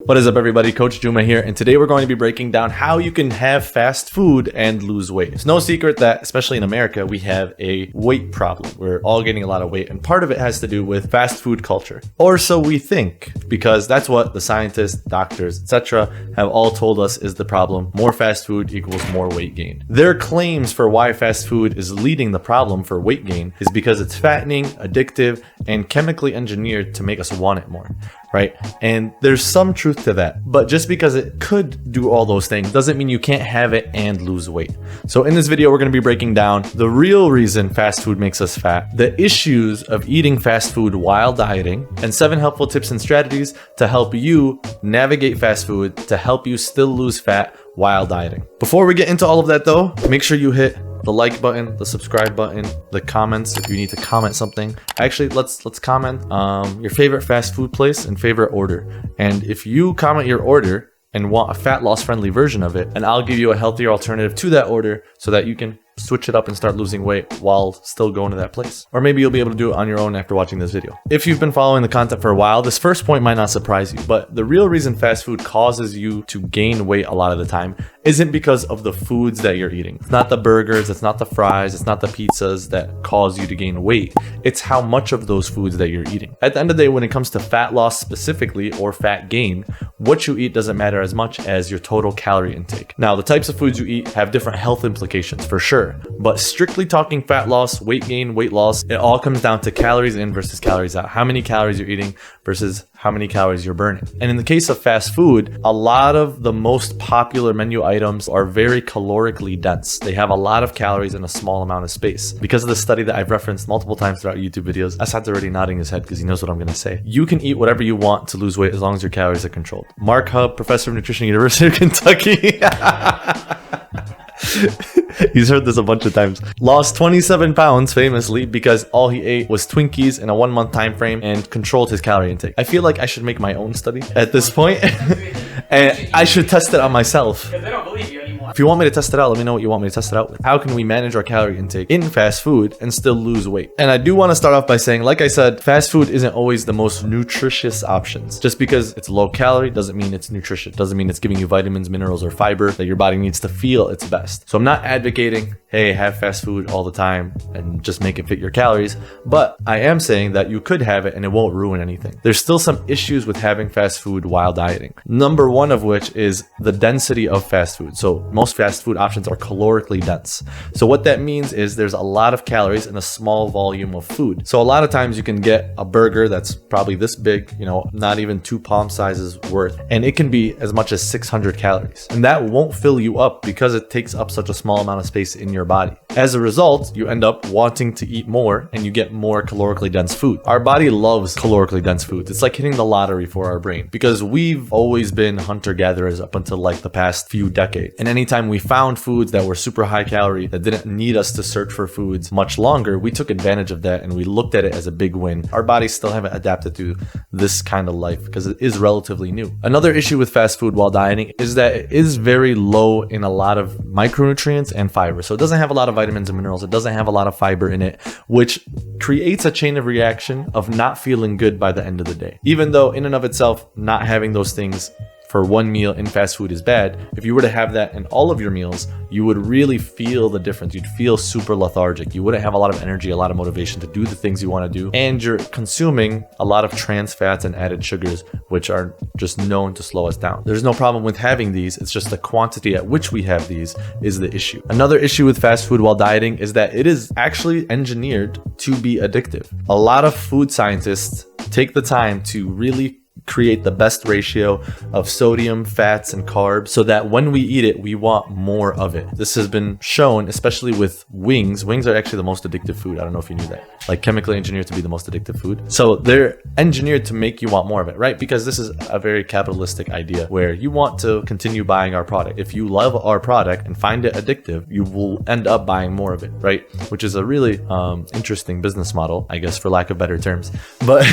What is up, everybody? Coach Juma here, and today we're going to be breaking down how you can have fast food and lose weight. It's no secret that, especially in America, we have a weight problem. We're all gaining a lot of weight, and part of it has to do with fast food culture. Or so we think, because that's what the scientists, doctors, etc. have all told us is the problem. More fast food equals more weight gain. Their claims for why fast food is leading the problem for weight gain is because it's fattening, addictive, and chemically engineered to make us want it more. Right? And there's some truth to that, but just because it could do all those things doesn't mean you can't have it and lose weight. So in this video, we're going to be breaking down the real reason fast food makes us fat, the issues of eating fast food while dieting, and 7 helpful tips and strategies to help you navigate fast food to help you still lose fat while dieting. Before we get into all of that though, make sure you hit the like button, the subscribe button, the comments if you need to comment something. Actually, let's comment your favorite fast food place and favorite order. And if you comment your order and want a fat loss friendly version of it, and I'll give you a healthier alternative to that order so that you can switch it up and start losing weight while still going to that place. Or maybe you'll be able to do it on your own after watching this video. If you've been following the content for a while, this first point might not surprise you, but the real reason fast food causes you to gain weight a lot of the time isn't because of the foods that you're eating. It's not the burgers, it's not the fries, it's not the pizzas that cause you to gain weight. It's how much of those foods that you're eating. At the end of the day, when it comes to fat loss specifically or fat gain, what you eat doesn't matter as much as your total calorie intake. Now, the types of foods you eat have different health implications for sure, but strictly talking fat loss, weight gain, weight loss, it all comes down to calories in versus calories out. How many calories you're eating versus how many calories you're burning. And in the case of fast food, a lot of the most popular menu items are very calorically dense. They have a lot of calories in a small amount of space. Because of the study that I've referenced multiple times throughout YouTube videos, Asad's already nodding his head because he knows what I'm going to say. You can eat whatever you want to lose weight as long as your calories are controlled. Mark Hub, professor of nutrition, University of Kentucky. He's heard this a bunch of times. Lost 27 pounds famously because all he ate was Twinkies in a 1-month time frame and controlled his calorie intake. I feel like I should make my own study at this point and I should test it on myself. Because they don't believe you anymore. If you want me to test it out, let me know what you want me to test it out with. How can we manage our calorie intake in fast food and still lose weight? And I do want to start off by saying, like I said, fast food isn't always the most nutritious options. Just because it's low calorie doesn't mean it's nutritious. Doesn't mean it's giving you vitamins, minerals, or fiber that your body needs to feel its best. So I'm not advocating, hey, have fast food all the time and just make it fit your calories. But I am saying that you could have it and it won't ruin anything. There's still some issues with having fast food while dieting. Number one of which is the density of fast food. So most fast food options are calorically dense. So what that means is there's a lot of calories in a small volume of food. So a lot of times you can get a burger that's probably this big, not even 2 palm sizes worth, and it can be as much as 600 calories. And that won't fill you up because it takes up such a small amount of space in your body. As a result, you end up wanting to eat more and you get more calorically dense food. Our body loves calorically dense foods. It's like hitting the lottery for our brain because we've always been hunter-gatherers up until like the past few decades. And anytime we found foods that were super high calorie that didn't need us to search for foods much longer, we took advantage of that and we looked at it as a big win. Our bodies still haven't adapted to this kind of life because it is relatively new. Another issue with fast food while dieting is that it is very low in a lot of micronutrients and fiber. So it doesn't have a lot of vitamins and minerals. It doesn't have a lot of fiber in it, which creates a chain of reaction of not feeling good by the end of the day. Even though in and of itself, not having those things for one meal in fast food is bad, if you were to have that in all of your meals, you would really feel the difference. You'd feel super lethargic. You wouldn't have a lot of energy, a lot of motivation to do the things you want to do. And you're consuming a lot of trans fats and added sugars, which are just known to slow us down. There's no problem with having these. It's just the quantity at which we have these is the issue. Another issue with fast food while dieting is that it is actually engineered to be addictive. A lot of food scientists take the time to really create the best ratio of sodium, fats, and carbs so that when we eat it, we want more of it. This has been shown, especially with wings. Wings are actually the most addictive food. I don't know if you knew that. Like chemically engineered to be the most addictive food. So they're engineered to make you want more of it, right? Because this is a very capitalistic idea where you want to continue buying our product. If you love our product and find it addictive, you will end up buying more of it, right? Which is a really interesting business model, I guess, for lack of better terms. But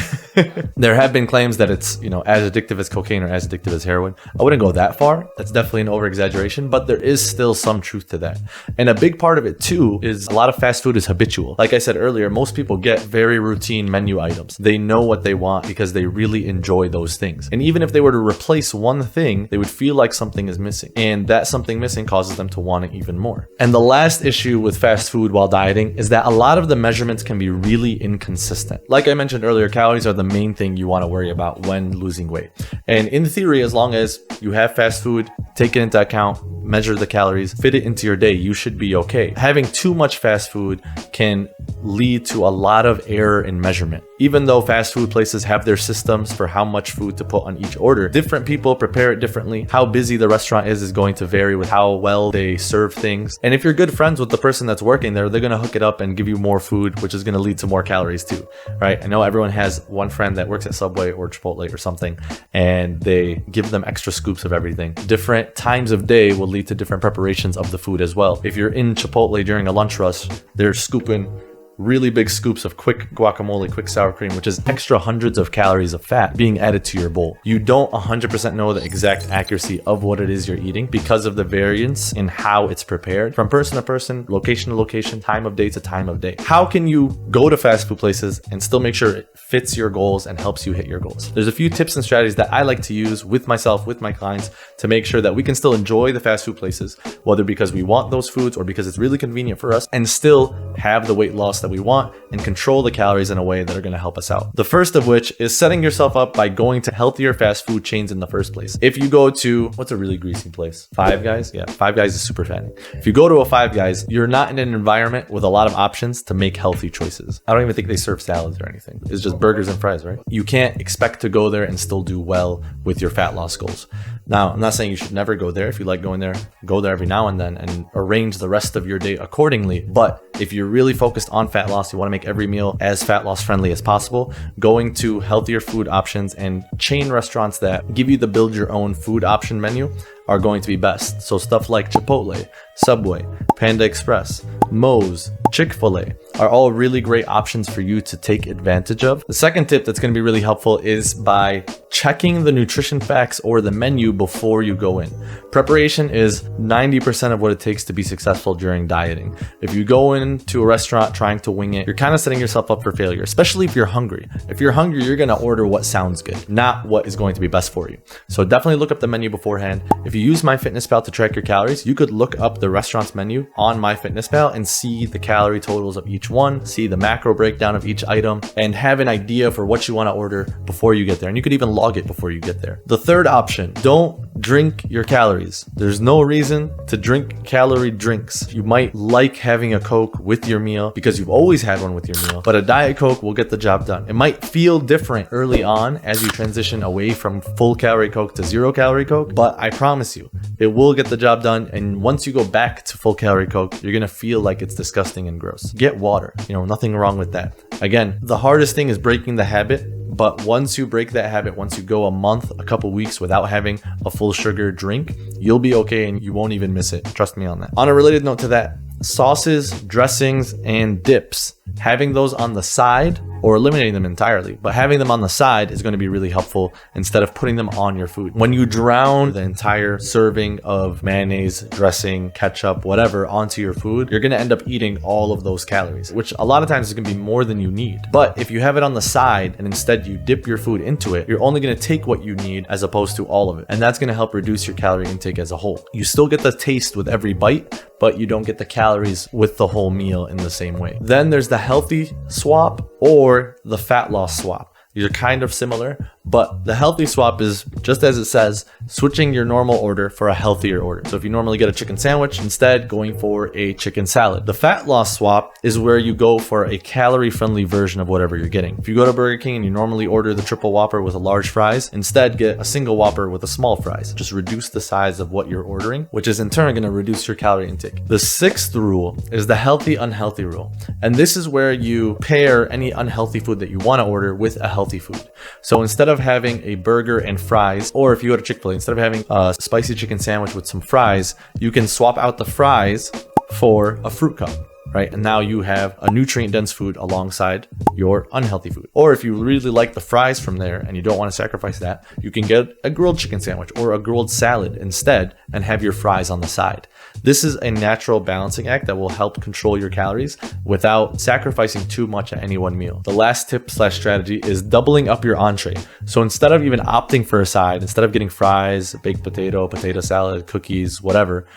there have been claims that it's as addictive as cocaine or as addictive as heroin. I wouldn't go that far. That's definitely an over exaggeration, but there is still some truth to that. And a big part of it too is a lot of fast food is habitual. Like I said earlier, most people get very routine menu items. They know what they want because they really enjoy those things. And even if they were to replace one thing, they would feel like something is missing. And that something missing causes them to want it even more. And the last issue with fast food while dieting is that a lot of the measurements can be really inconsistent. Like I mentioned earlier, calories are the main thing you want to worry about when losing weight. And in theory, as long as you have fast food, take it into account, measure the calories, fit it into your day, you should be okay. Having too much fast food can lead to a lot of error in measurement. Even though fast food places have their systems for how much food to put on each order, different people prepare it differently. How busy the restaurant is going to vary with how well they serve things. And if you're good friends with the person that's working there, they're going to hook it up and give you more food, which is going to lead to more calories too, right? I know everyone has one friend that works at Subway or Chipotle or something, and they give them extra scoops of everything. Different times of day will lead to different preparations of the food as well. If you're in Chipotle during a lunch rush, they're scooping really big scoops of quick guacamole, quick sour cream, which is extra hundreds of calories of fat being added to your bowl. You don't 100% know the exact accuracy of what it is you're eating because of the variance in how it's prepared from person to person, location to location, time of day to time of day. How can you go to fast food places and still make sure it fits your goals and helps you hit your goals? There's a few tips and strategies that I like to use with myself, with my clients, to make sure that we can still enjoy the fast food places, whether because we want those foods or because it's really convenient for us, and still have the weight loss that we want and control the calories in a way that are going to help us out. The first of which is setting yourself up by going to healthier fast food chains in the first place. If you go to, what's a really greasy place? Five Guys? Yeah, Five Guys is super fattening. If you go to a Five Guys, you're not in an environment with a lot of options to make healthy choices. I don't even think they serve salads or anything. It's just burgers and fries, right? You can't expect to go there and still do well with your fat loss goals. Now, I'm not saying you should never go there. If you like going there, go there every now and then and arrange the rest of your day accordingly. But if you're really focused on fat loss, you want to make every meal as fat loss friendly as possible, going to healthier food options and chain restaurants that give you the build your own food option menu are going to be best. So stuff like Chipotle, Subway, Panda Express, Moe's, Chick-fil-A are all really great options for you to take advantage of. The second tip that's going to be really helpful is by checking the nutrition facts or the menu before you go in. Preparation is 90% of what it takes to be successful during dieting. If you go into a restaurant trying to wing it, you're kind of setting yourself up for failure, especially if you're hungry. If you're hungry, you're going to order what sounds good, not what is going to be best for you. So definitely look up the menu beforehand. If you use MyFitnessPal to track your calories, you could look up the restaurant's menu on MyFitnessPal and see the calorie totals of each one, see the macro breakdown of each item, and have an idea for what you want to order before you get there. And you could even log it before you get there. The third option, don't drink your calories. There's no reason to drink calorie drinks. You might like having a Coke with your meal because you've always had one with your meal, but a Diet Coke will get the job done. It might feel different early on as you transition away from full calorie Coke to 0 calorie Coke, but I promise you, it will get the job done. And once you go back to full calorie Coke, you're going to feel like it's disgusting and gross. Get water, nothing wrong with that. Again, the hardest thing is breaking the habit. But once you break that habit, once you go a month, a couple weeks without having a full sugar drink, you'll be okay and you won't even miss it. Trust me on that. On a related note to that, sauces, dressings, and dips, having those on the side or eliminating them entirely, but having them on the side is going to be really helpful instead of putting them on your food. When you drown the entire serving of mayonnaise, dressing, ketchup, whatever onto your food, you're going to end up eating all of those calories, which a lot of times is going to be more than you need. But if you have it on the side and instead you dip your food into it, you're only going to take what you need as opposed to all of it. And that's going to help reduce your calorie intake as a whole. You still get the taste with every bite, but you don't get the calories with the whole meal in the same way. Then there's the healthy swap or the fat loss swap. These are kind of similar, but the healthy swap is, just as it says, switching your normal order for a healthier order. So if you normally get a chicken sandwich, instead going for a chicken salad. The fat loss swap is where you go for a calorie-friendly version of whatever you're getting. If you go to Burger King and you normally order the triple Whopper with a large fries, instead get a single Whopper with a small fries. Just reduce the size of what you're ordering, which is in turn going to reduce your calorie intake. The sixth rule is the healthy-unhealthy rule. And this is where you pair any unhealthy food that you want to order with a healthy food. So instead of having a burger and fries, or if you go to Chick-fil-A, instead of having a spicy chicken sandwich with some fries, you can swap out the fries for a fruit cup. right? And now you have a nutrient dense food alongside your unhealthy food. Or if you really like the fries from there and you don't want to sacrifice that, you can get a grilled chicken sandwich or a grilled salad instead and have your fries on the side. This is a natural balancing act that will help control your calories without sacrificing too much at any one meal. The last tip / strategy is doubling up your entree. So instead of even opting for a side, instead of getting fries, baked potato, potato salad, cookies, whatever,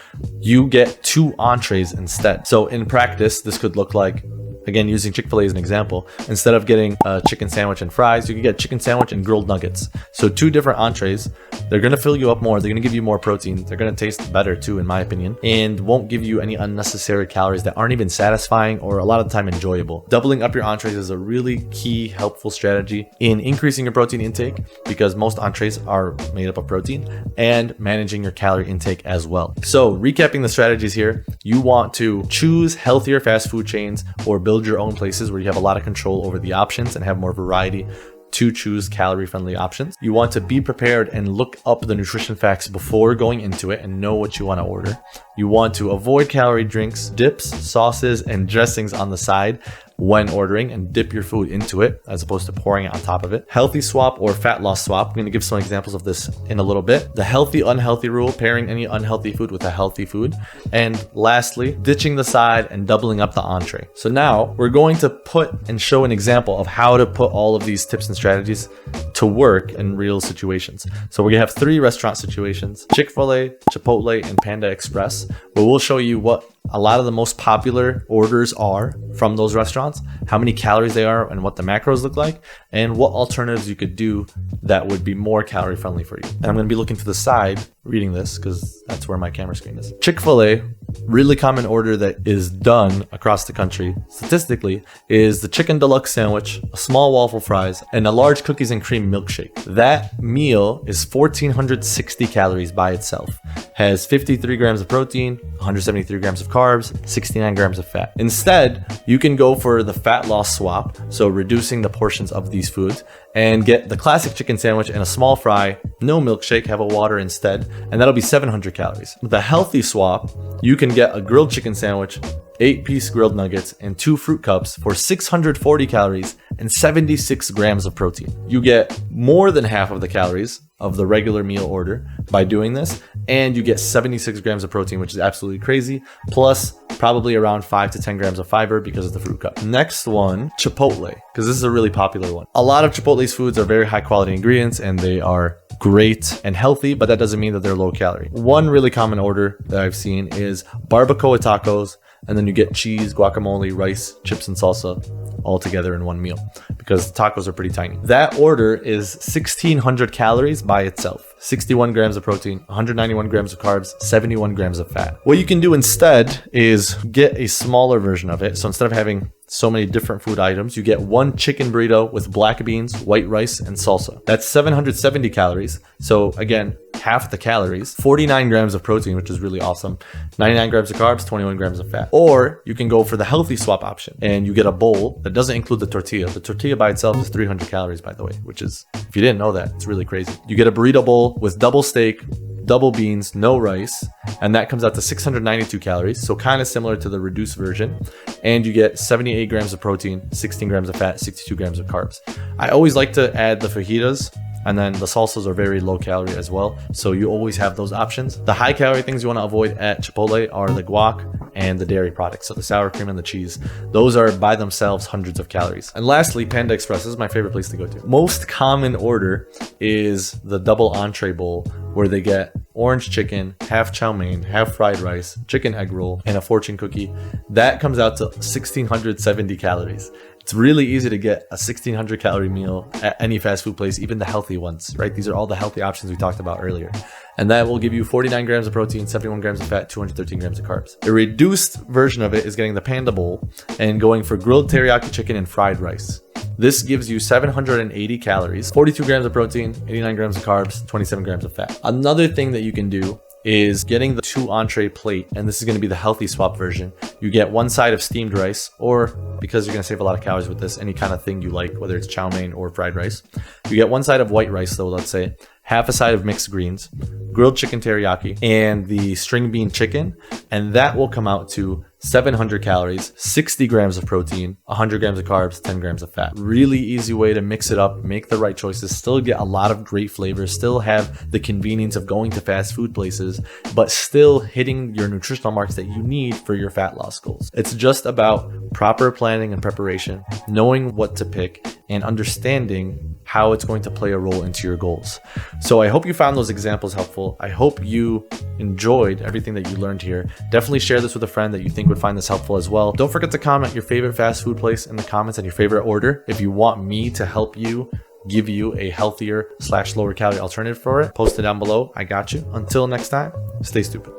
you get 2 entrees instead. So in practice, this could look like, again, using Chick-fil-A as an example, instead of getting a chicken sandwich and fries, you can get chicken sandwich and grilled nuggets. So 2 different entrees. They're going to fill you up more. They're going to give you more protein. They're going to taste better too, in my opinion, and won't give you any unnecessary calories that aren't even satisfying or a lot of the time enjoyable. Doubling up your entrees is a really key, helpful strategy in increasing your protein intake because most entrees are made up of protein, and managing your calorie intake as well. So recapping the strategies here, you want to choose healthier fast food chains or build your own places where you have a lot of control over the options and have more variety to choose calorie-friendly options. You want to be prepared and look up the nutrition facts before going into it and know what you want to order. You want to avoid calorie drinks, dips, sauces, and dressings on the side when ordering, and dip your food into it as opposed to pouring it on top of it. Healthy swap or fat loss swap. I'm going to give some examples of this in a little bit. The healthy unhealthy rule, pairing any unhealthy food with a healthy food. And lastly, ditching the side and doubling up the entree. So now we're going to put and show an example of how to put all of these tips and strategies to work in real situations. So we're gonna have 3 restaurant situations: Chick-fil-A, Chipotle, and Panda Express, where we'll show you what a lot of the most popular orders are from those restaurants, how many calories they are, and what the macros look like, and what alternatives you could do that would be more calorie friendly for you. And I'm going to be looking to the side reading this because that's where my camera screen is. Chick-fil-A, really common order that is done across the country statistically, is the chicken deluxe sandwich, a small waffle fries, and a large cookies and cream milkshake. That meal is 1,460 calories by itself, has 53 grams of protein, 173 grams of carbs, 69 grams of fat. Instead, you can go for the fat loss swap, so reducing the portions of these foods, and get the classic chicken sandwich and a small fry, no milkshake, have a water instead, and that'll be 700 calories. The healthy swap, you can get a grilled chicken sandwich, 8-piece grilled nuggets, and 2 fruit cups for 640 calories and 76 grams of protein. You get more than half of the calories of the regular meal order by doing this, and you get 76 grams of protein, which is absolutely crazy, plus probably around 5 to 10 grams of fiber because of the fruit cup. Next one, Chipotle, because this is a really popular one. A lot of Chipotle's foods are very high quality ingredients and they are great and healthy, but that doesn't mean that they're low calorie. One really common order that I've seen is barbacoa tacos, and then you get cheese, guacamole, rice, chips, and salsa all together in one meal because the tacos are pretty tiny. That order is 1,600 calories by itself, 61 grams of protein, 191 grams of carbs, 71 grams of fat. What you can do instead is get a smaller version of it. So instead of having so many different food items, you get 1 chicken burrito with black beans, white rice, and salsa. That's 770 calories. So again, half the calories, 49 grams of protein, which is really awesome, 99 grams of carbs, 21 grams of fat. Or you can go for the healthy swap option and you get a bowl that doesn't include the tortilla. The tortilla by itself is 300 calories, by the way, which is, if you didn't know that, it's really crazy. You get a burrito bowl with double steak, double beans, no rice, and that comes out to 692 calories, so kind of similar to the reduced version. And you get 78 grams of protein, 16 grams of fat, 62 grams of carbs. I always like to add the fajitas, and then the salsas are very low calorie as well, so you always have those options. The high calorie things you want to avoid at Chipotle are the guac and the dairy products, so the sour cream and the cheese. Those are by themselves hundreds of calories. And lastly, Panda Express. This is my favorite place to go to. Most common order is the double entree bowl, where they get orange chicken, half chow mein, half fried rice, chicken egg roll, and a fortune cookie. That comes out to 1,670 calories. It's really easy to get a 1,600 calorie meal at any fast food place, even the healthy ones, right? These are all the healthy options we talked about earlier. And that will give you 49 grams of protein, 71 grams of fat, 213 grams of carbs. A reduced version of it is getting the Panda Bowl and going for grilled teriyaki chicken and fried rice. This gives you 780 calories, 42 grams of protein, 89 grams of carbs, 27 grams of fat. Another thing that you can do is getting the 2 entree plate, and this is going to be the healthy swap version. You get 1 side of steamed rice, or because you're going to save a lot of calories with this, any kind of thing you like, whether it's chow mein or fried rice. You get 1 side of white rice though, let's say, half a side of mixed greens, grilled chicken teriyaki, and the string bean chicken, and that will come out to 700 calories, 60 grams of protein, 100 grams of carbs, 10 grams of fat. Really easy way to mix it up, make the right choices, still get a lot of great flavors, still have the convenience of going to fast food places, but still hitting your nutritional marks that you need for your fat loss goals. It's just about proper planning and preparation, knowing what to pick, and understanding how it's going to play a role into your goals. So I hope you found those examples helpful. I hope you enjoyed everything that you learned here. Definitely share this with a friend that you think would find this helpful as well. Don't forget to comment your favorite fast food place in the comments and your favorite order. If you want me to help you give you a healthier / lower calorie alternative for it, post it down below. I got you. Until next time, stay stupid.